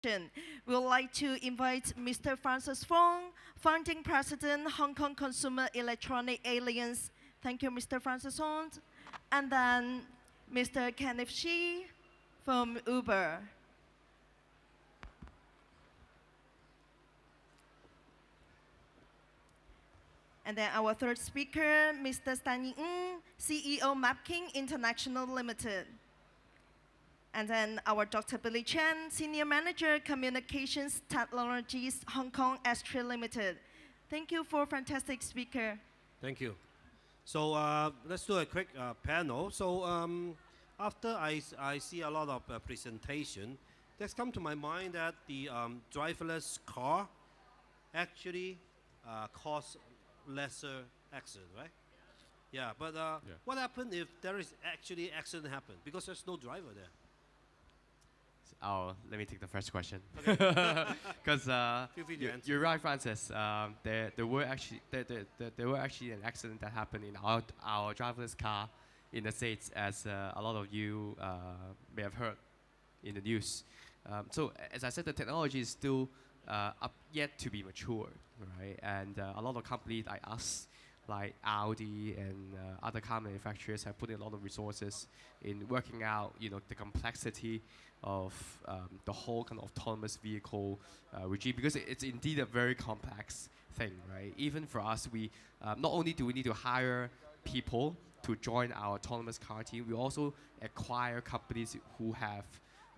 We would like to invite Mr. Francis Fong, founding president, Hong Kong Consumer Electronic Alliance. Thank you, Mr. Francis Fong. And then Mr. Kenneth She from Uber. And then our third speaker, Mr. Stanley Ng, CEO MapKing International Limited. And then our Dr. Billy Chen, Senior Manager, Communications Technologies, Hong Kong Astro Limited. Thank you for fantastic speaker. Thank you. So let's do a quick panel. So after I see a lot of presentation, that's come to my mind that the driverless car actually cause lesser accident, right? Yeah, but what happens if there is actually accident happen? Because there's no driver there. Oh, let me take the first question. Because you're right, Francis. There were actually an accident that happened in our driverless car in the States, as a lot of you may have heard in the news. So as I said, the technology is still yet to be matured, right? And a lot of companies like us, like Audi and other car manufacturers, have put in a lot of resources in working out, the complexity of the whole kind of autonomous vehicle regime, because it's indeed a very complex thing, right? Even for us, we not only do we need to hire people to join our autonomous car team, we also acquire companies who have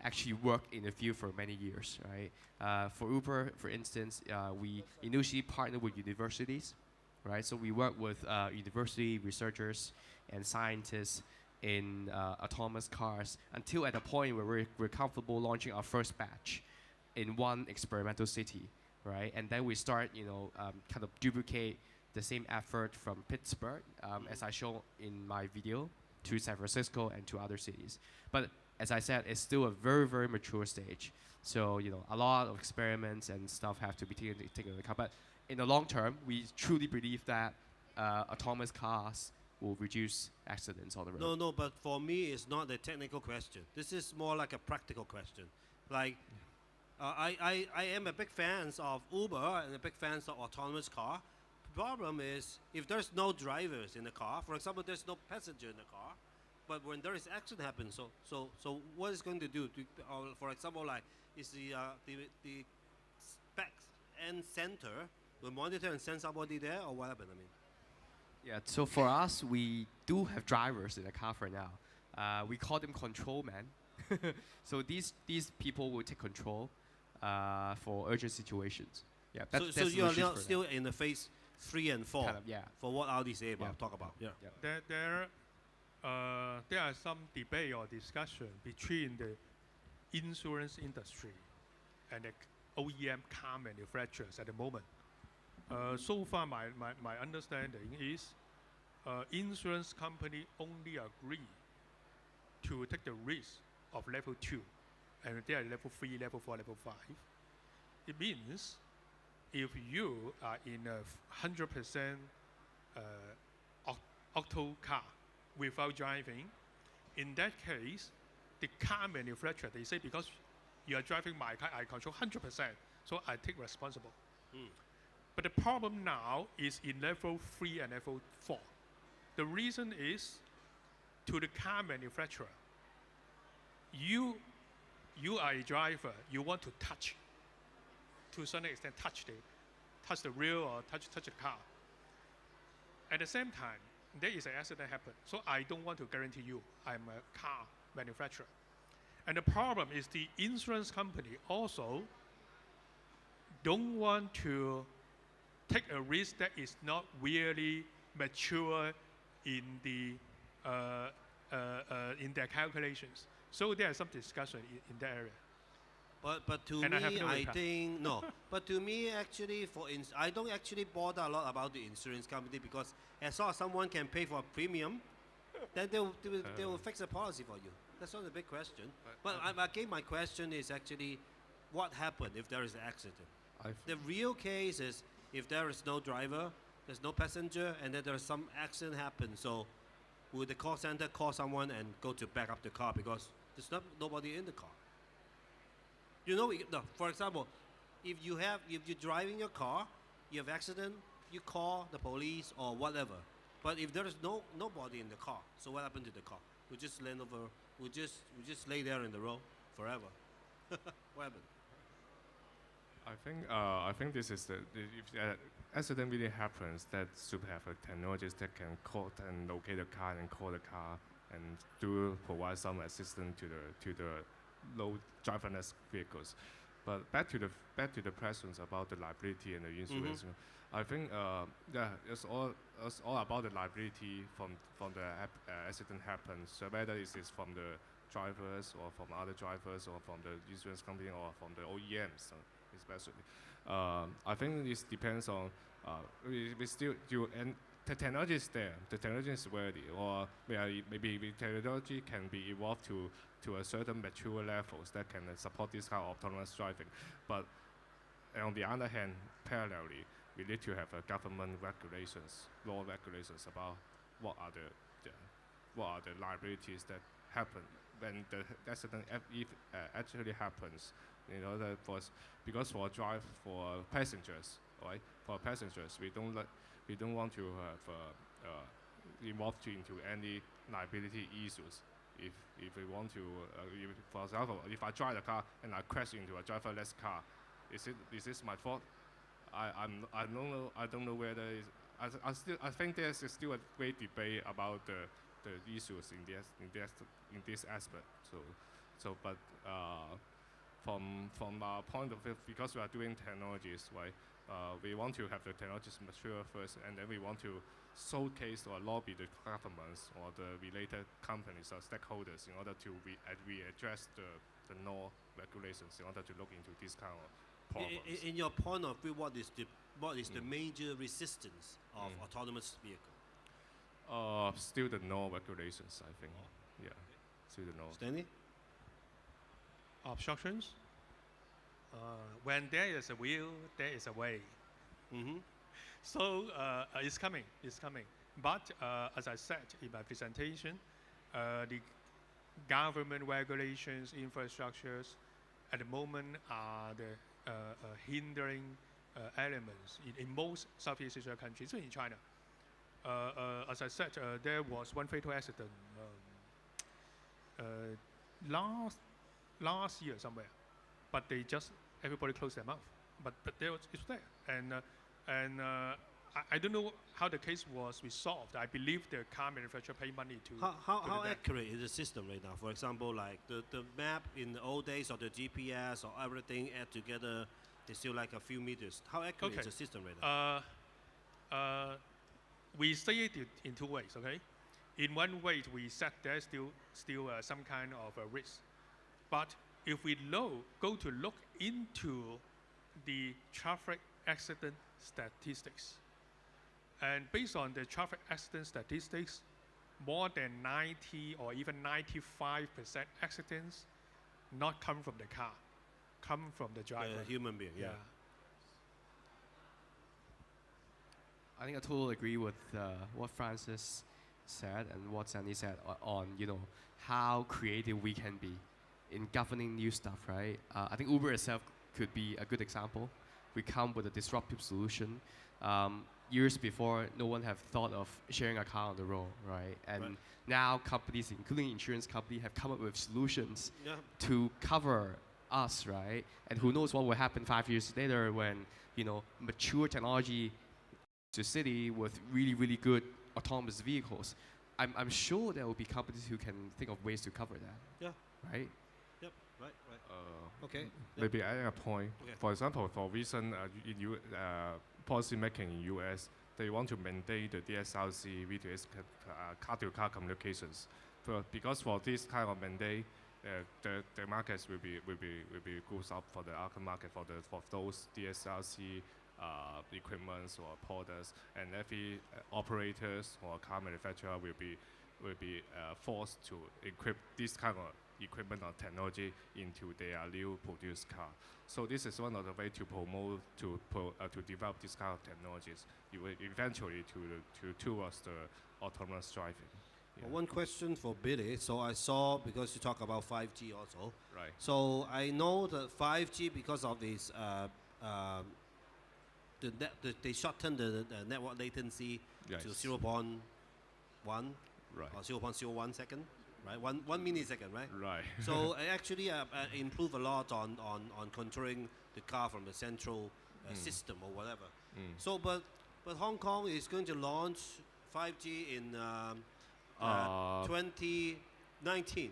actually worked in the field for many years, right? For Uber, for instance, we initially partnered with universities, right? So we work with university researchers and scientists in autonomous cars until at a point where we're comfortable launching our first batch in one experimental city, right? And then we start, kind of duplicate the same effort from Pittsburgh, as I show in my video, to San Francisco and to other cities. But as I said, it's still a very, very mature stage. So, a lot of experiments and stuff have to be taken into account. But in the long term, we truly believe that autonomous cars will reduce accidents on the road. No, but for me, it's not a technical question. This is more like a practical question. Like, I am a big fan of Uber and a big fan of autonomous car. The problem is, if there's no drivers in the car, for example, there's no passenger in the car, but when there is accident happens, so what is going to do? For example, like, is the back end center will monitor and send somebody there, or what happened? I mean. Yeah, so for us, we do have drivers in the car for now. We call them control men. So these people will take control for urgent situations. Yeah, so you're still in the phase 3 and 4 kind of, yeah. For what Audi say about, talk about. Yeah. There are some debate or discussion between the insurance industry and the OEM car manufacturers at the moment. So far, my understanding is insurance company only agree to take the risk of level 2, and they are level 3, level 4, level 5. It means if you are in a 100% auto car without driving, in that case, the car manufacturer, they say, because you are driving my car, I control 100%, so I take responsible. But the problem now is in level 3 and level 4. The reason is, to the car manufacturer, you are a driver, you want to touch, to a certain extent, touch the wheel or touch the car. At the same time, there is an accident happen, so I don't want to guarantee you. I'm a car manufacturer. And the problem is the insurance company also don't want to take a risk that is not really mature in their calculations. So there is some discussion in that area. But to and me, I think no. But to me, actually, I don't actually bother a lot about the insurance company, because as long as someone can pay for a premium, then they will fix the policy for you. That's not a big question. But again, my question is actually, what happened if there is an accident? The real case is, if there is no driver, there's no passenger, and then there's some accident happen. So will the call center call someone and go to back up the car because there's nobody in the car? You know, no, for example, if you're driving your car, you have accident, you call the police or whatever. But if there is nobody in the car, so what happened to the car? We just land over. We just lay there in the road forever. What happened? I think this is if accident really happens, that should have a technologist that can call and locate the car and call the car and provide some assistance to the low driverless vehicles. But back to the questions about the liability and the insurance. I think it's all about the liability from the accident happens. So whether it is from the drivers or from other drivers or from the insurance company or from the OEMs, especially. I think this depends on we still do, and the technology is there. The technology is ready, or maybe the technology can be evolved to a certain mature levels that can support this kind of autonomous driving. But on the other hand, parallelly, we need to have government regulations, law regulations about what are the liabilities that happen when the accident actually happens. You know, because for passengers, right? For passengers, we don't want to have involved into any liability issues. If we want to, for example, if I drive a car and I crash into a driverless car, is this my fault? I don't know whether I think there's still a great debate about the issues in this aspect. But from our point of view, because we are doing technologies, right? We want to have the technologies mature first, and then we want to showcase or lobby the governments or the related companies or stakeholders in order to readdress the law regulations in order to look into this kind of problems. In your point of view, what is the major resistance of autonomous vehicle? Still the law regulations, I think. Yeah, still the law. Stanley? Obstructions. When there is a will, there is a way. So it's coming. But as I said in my presentation, the government regulations, infrastructures, at the moment are the hindering elements in most Southeast Asia countries, even in China. As I said, there was one fatal accident last year somewhere, but everybody closed their mouth. But it's there, and I don't know how the case was resolved. I believe the car manufacturer paid money to. How accurate is the system right now? For example, like the map in the old days, or the GPS, or everything add together, it's still like a few meters. How accurate is the system right now? We say it in two ways. Okay, in one way we said there's still some kind of a risk, but if we go to look into the traffic accident statistics, and based on the traffic accident statistics, more than 90 or even 95% accidents not come from the car, come from the driver. The human being, yeah. I think I totally agree with what Francis said and what Sandy said on how creative we can be in governing new stuff, right? I think Uber itself could be a good example. We come with a disruptive solution. Years before, no one have thought of sharing a car on the road, right? And now companies, including insurance companies, have come up with solutions to cover us, right? And who knows what will happen 5 years later when mature technology to city with really, really good autonomous vehicles. I'm sure there will be companies who can think of ways to cover that. Yeah. Right? Yep. Right. Okay. Maybe adding a point. Okay. For example, for recent policy making in US, they want to mandate the DSRC V2X car-to-car communications. Because for this kind of mandate, the markets will be goes up for the other market for those DSRC equipments or products, and every operators or car manufacturer will be forced to equip this kind of equipment or technology into their new produced car. So this is one of the ways to promote to develop this kind of technologies eventually towards the autonomous driving. Well, one question for Billy. So I saw, because you talk about 5G also. Right. So I know that 5G, because of this, they shorten the network latency Yes. to 0.1 Right. or 0.01 second, right? One millisecond, right? Right. So it actually improve a lot on controlling the car from the central system or whatever. So, but Hong Kong is going to launch 5G in 2019.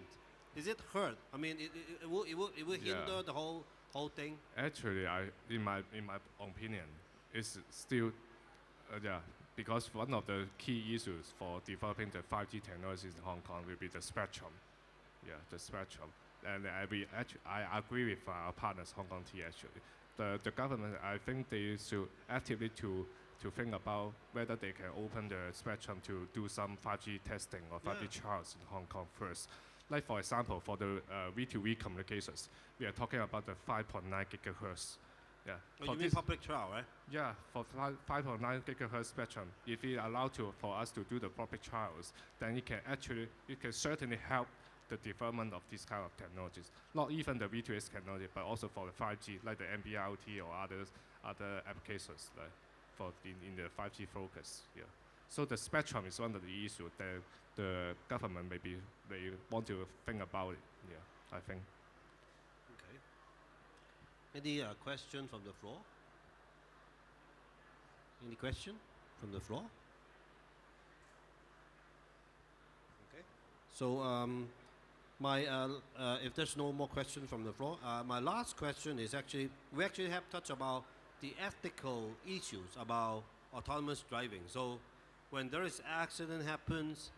Is it hurt? I mean, it will hinder the whole thing. Actually, in my opinion, it's still because one of the key issues for developing the 5G technology in Hong Kong will be the spectrum. Yeah, the spectrum. And I agree with our partners, Hong Kong T actually. The government, I think they should actively to think about whether they can open the spectrum to do some 5G testing or 5G trials in Hong Kong first. Like for example, for the V2V communications, we are talking about the 5.9 gigahertz. Yeah. Oh, you mean public trial, right? Yeah, for 5.9 gigahertz spectrum, if it allowed for us to do the public trials, then it can certainly help the development of this kind of technologies. Not even the V2X technology, but also for the 5G, like the NB-IoT or other applications, like in the 5G focus. Yeah. So the spectrum is one of the issues that the government may want to think about it. Yeah, I think. Okay. Any question from the floor? Any question from the floor? Okay. So if there's no more questions from the floor, my last question is we actually have touched about the ethical issues about autonomous driving. So when there is accident happens,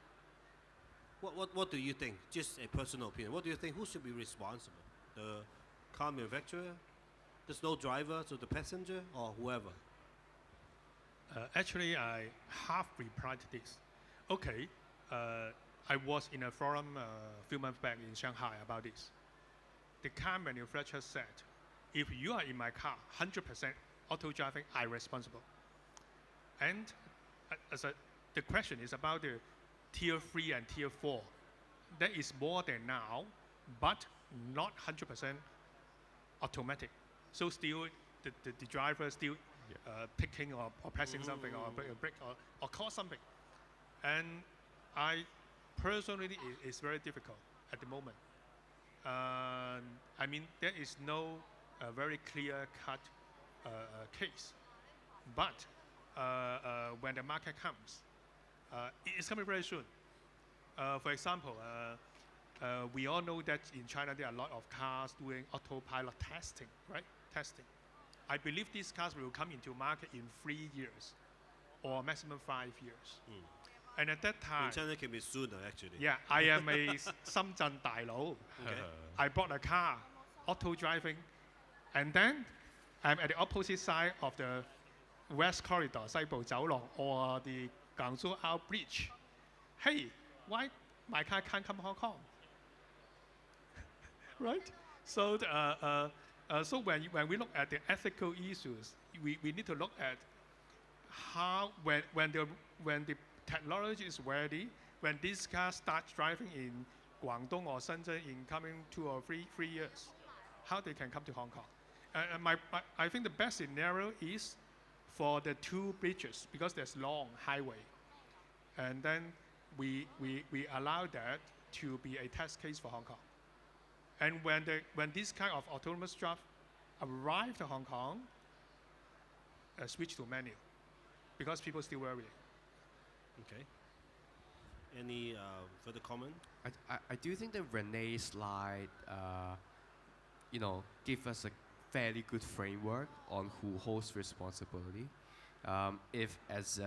what do you think? Just a personal opinion. What do you think? Who should be responsible? The car manufacturer? There's no driver, so the passenger or whoever? Actually, I half replied to this. Okay, I was in a forum a few months back in Shanghai about this. The car manufacturer said, if you are in my car, 100% auto driving, I'm responsible. And the question is about the tier 3 and tier 4. That is more than now, but not 100% automatic. So still, the driver still picking or pressing something or brake or call something. And I personally, it's very difficult at the moment. I mean, there is no very clear-cut case. But when the market comes, it's coming very soon. For example, we all know that in China there are a lot of cars doing autopilot testing, right? Testing. I believe these cars will come into market in 3 years or maximum 5 years. And at that time, in China can be sooner actually. Yeah, I am a Shenzhen 大佬. Okay. I bought a car, auto driving, and then I'm at the opposite side of the West Corridor, 西部走廊, or the Guangzhou Out Bridge. Hey, why my car can't come to Hong Kong? Right? So, so when we look at the ethical issues, we need to look at how when the technology is ready, when this car starts driving in Guangdong or Shenzhen in coming 2 or 3 years, how they can come to Hong Kong. And I think the best scenario is for the 2 bridges, because there's long highway. And then we allow that to be a test case for Hong Kong. And when this kind of autonomous drive arrive to Hong Kong, switch to manual, because people still worry. Okay. Any further comment? I do think that Renee's slide, give us a fairly good framework on who holds responsibility. If, as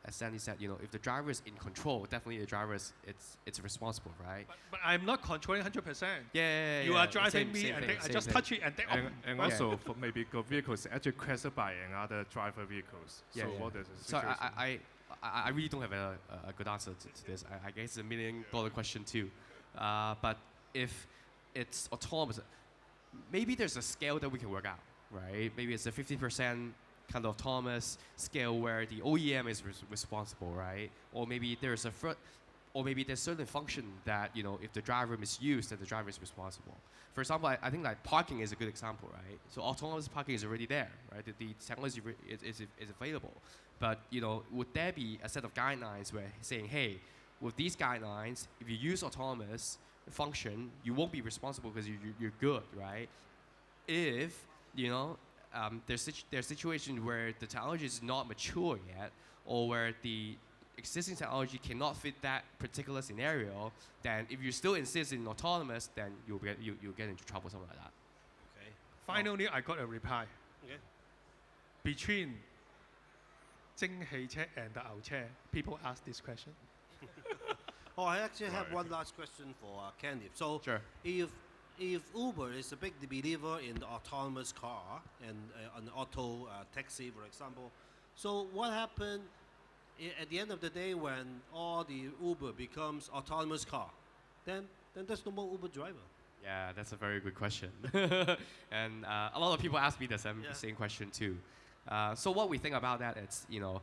Stanley said, if the driver is in control, definitely the driver it's responsible, right? But I'm not controlling 100%. Yeah. You are driving me, and I just touch it, and then and also for maybe vehicles actually crashed by another driver vehicles. Yeah, so yeah. what is the So situation? I really don't have a good answer to this. I guess it's $1 million question too. But if it's autonomous, maybe there's a scale that we can work out, right? Maybe it's a 50% kind of autonomous scale where the OEM is responsible, right? Or maybe there's or maybe there's certain function that, you know, if the driver misused, then the driver is responsible. For example, I think like parking is a good example, right? So autonomous parking is already there, right? The technology is available. But, you know, would there be a set of guidelines where saying, hey, with these guidelines, if you use autonomous function, you won't be responsible because you're good, right? If, you know, there's situations where the technology is not mature yet, or where the existing technology cannot fit that particular scenario, then if you still insist in autonomous, then you'll get into trouble, something like that. Okay. Finally, I got a reply. Okay. Between 蒸汽車 and the 牛車, people ask this question. Oh, I actually have one last question for Kenneth. So, Sure. if Uber is a big believer in the autonomous car and an auto taxi, for example, so what happened at the end of the day when all the Uber becomes autonomous car? Then there's no more Uber driver. Yeah, that's a very good question. And a lot of people ask me the same question too. So what we think about that is, you know,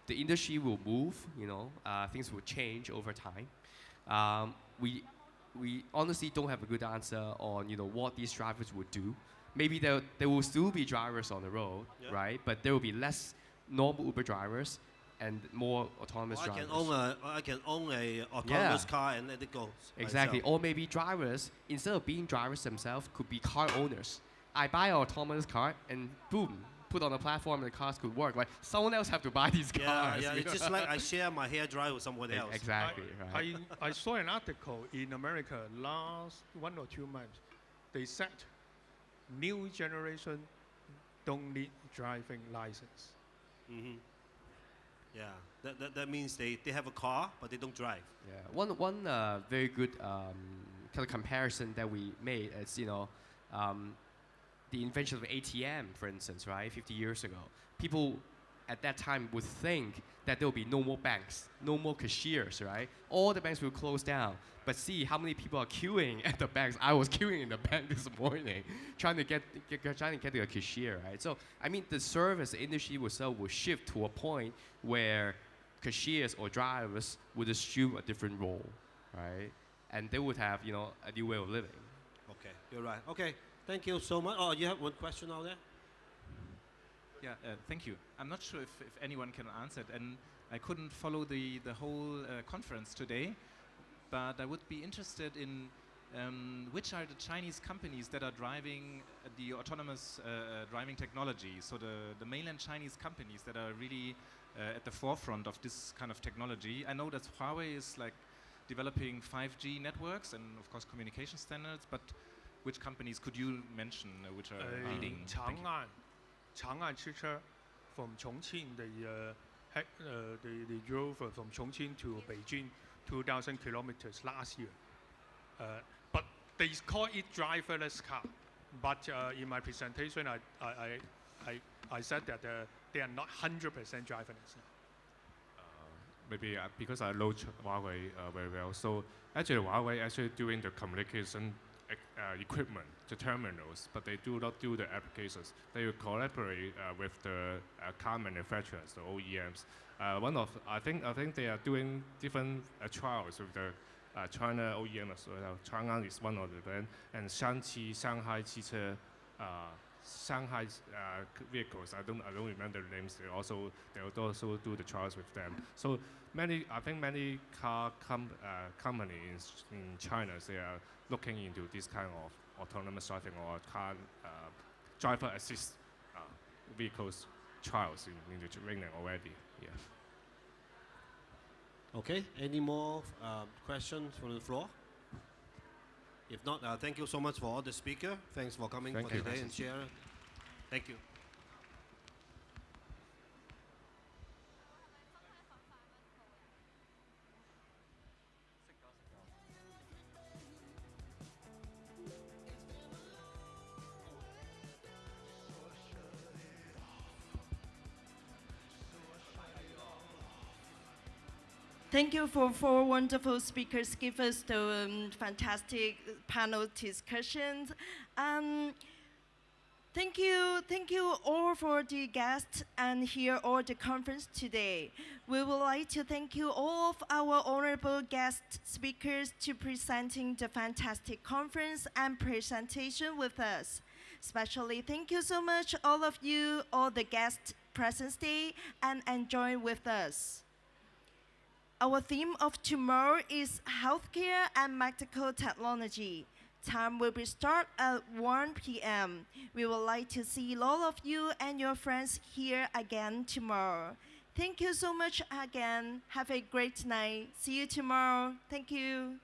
the industry will move, you know, things will change over time. We honestly don't have a good answer on, you know, what these drivers would do. Maybe there will still be drivers on the road, right? But there will be less normal Uber drivers and more autonomous drivers. I can own a autonomous car and let it go. Exactly. Myself. Or maybe drivers, instead of being drivers themselves, could be car owners. I buy an autonomous car and boom, put on a platform and the cars could work. Right? Someone else have to buy these cars. Yeah, it's just like I share my hair dryer with someone else. Exactly. Right. I saw an article in America last 1 or 2 months. They said new generation don't need driving license. Mm-hmm. Yeah, that means they have a car, but they don't drive. Yeah, one very good kind of comparison that we made is, you know, the invention of ATM, for instance, right? 50 years ago, people at that time would think that there will be no more banks, no more cashiers, right? All the banks will close down. But see how many people are queuing at the banks. I was queuing in the bank this morning, trying to get to a cashier, right? So I mean, the service industry itself will shift to a point where cashiers or drivers would assume a different role, right? And they would have, you know, a new way of living. Okay, you're right. Okay, thank you so much. Oh, you have one question out there? Yeah, thank you. I'm not sure if anyone can answer it, and I couldn't follow the whole conference today, but I would be interested in which are the Chinese companies that are driving the autonomous driving technology, so the mainland Chinese companies that are really at the forefront of this kind of technology. I know that Huawei is like developing 5G networks and of course communication standards, but which companies could you mention which are leading? Chang'an Chicha from Chongqing, they drove from Chongqing to Beijing 2,000 kilometers last year. But they call it driverless car. But in my presentation, I said that they are not 100% driverless. Maybe because I know Huawei very well. So actually, Huawei actually doing the communication equipment, the terminals, but they do not do the applications. They will collaborate with the car manufacturers, the OEMs. I think they are doing different trials with the China OEM as well. Chang'an is one of them, and Shanghai汽车, Shanghai vehicles. I don't remember the names. They also do the trials with them. So many car companies in China, they are looking into this kind of autonomous driving or car driver assist vehicles trials in the training already. Yeah. Okay, any more questions from the floor? If not, thank you so much for all the speakers. Thanks for coming for today and sharing. Thank you. Thank you for four wonderful speakers. Give us the fantastic panel discussions. Thank you all for the guests and here all the conference today. We would like to thank you all of our honorable guest speakers to presenting the fantastic conference and presentation with us. Especially thank you so much all of you, all the guests present today and enjoy with us. Our theme of tomorrow is healthcare and medical technology. Time will be start at 1 p.m. We would like to see all of you and your friends here again tomorrow. Thank you so much again. Have a great night. See you tomorrow. Thank you.